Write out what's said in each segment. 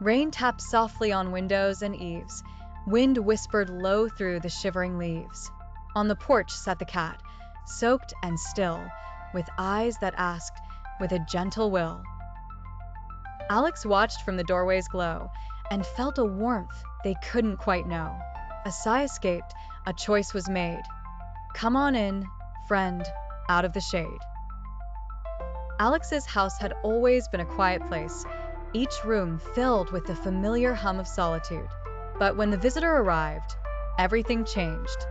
Rain tapped softly on windows and eaves. Wind whispered low through the shivering leaves. On the porch sat the cat, soaked and still, with eyes that asked, with a gentle will. Alex watched from the doorway's glow and felt a warmth they couldn't quite know. A sigh escaped, a choice was made. Come on in, friend, out of the shade. Alex's house had always been a quiet place, each room filled with the familiar hum of solitude. But when the visitor arrived, everything changed.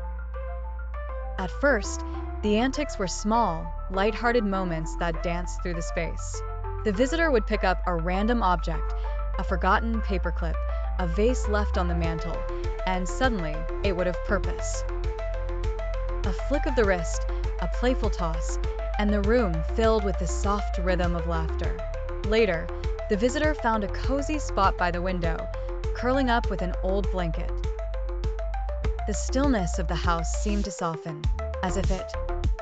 At first, the antics were small, light-hearted moments that danced through the space. The visitor would pick up a random object, a forgotten paperclip, a vase left on the mantel, and suddenly it would have purpose. A flick of the wrist, a playful toss, and the room filled with the soft rhythm of laughter. Later, the visitor found a cozy spot by the window, curling up with an old blanket. The stillness of the house seemed to soften, as if it,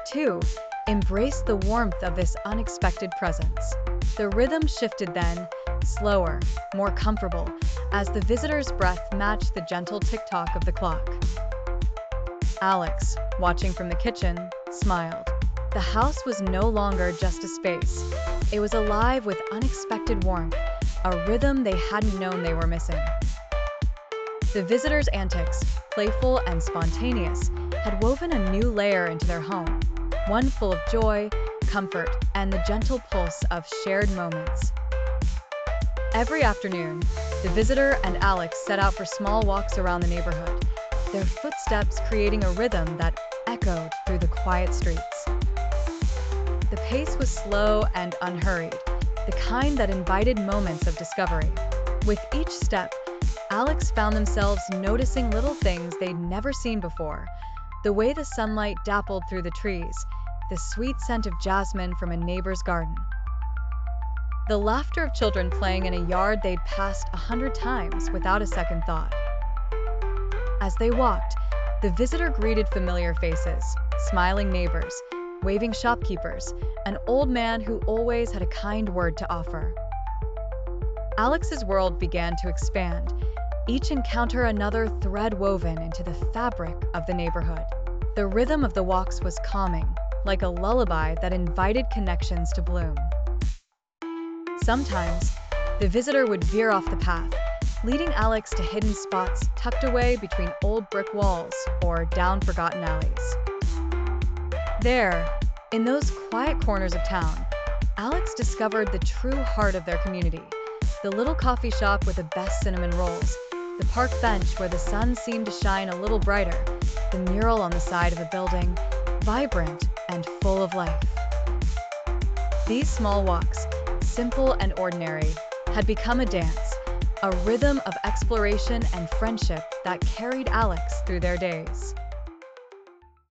too, embraced the warmth of this unexpected presence. The rhythm shifted then, slower, more comfortable, as the visitor's breath matched the gentle tick-tock of the clock. Alex, watching from the kitchen, smiled. The house was no longer just a space. It was alive with unexpected warmth, a rhythm they hadn't known they were missing. The visitor's antics, playful and spontaneous, had woven a new layer into their home, one full of joy, comfort, and the gentle pulse of shared moments. Every afternoon, the visitor and Alex set out for small walks around the neighborhood, their footsteps creating a rhythm that echoed through the quiet streets. The pace was slow and unhurried, the kind that invited moments of discovery. With each step, Alex found themselves noticing little things they'd never seen before. The way the sunlight dappled through the trees, the sweet scent of jasmine from a neighbor's garden. The laughter of children playing in a yard they'd passed 100 times without a second thought. As they walked, the visitor greeted familiar faces, smiling neighbors, waving shopkeepers, an old man who always had a kind word to offer. Alex's world began to expand, each encounter another thread woven into the fabric of the neighborhood. The rhythm of the walks was calming, like a lullaby that invited connections to bloom. Sometimes, the visitor would veer off the path, leading Alex to hidden spots tucked away between old brick walls or down forgotten alleys. There, in those quiet corners of town, Alex discovered the true heart of their community, the little coffee shop with the best cinnamon rolls, the park bench where the sun seemed to shine a little brighter, the mural on the side of a building, vibrant and full of life. These small walks, simple and ordinary, had become a dance, a rhythm of exploration and friendship that carried Alex through their days.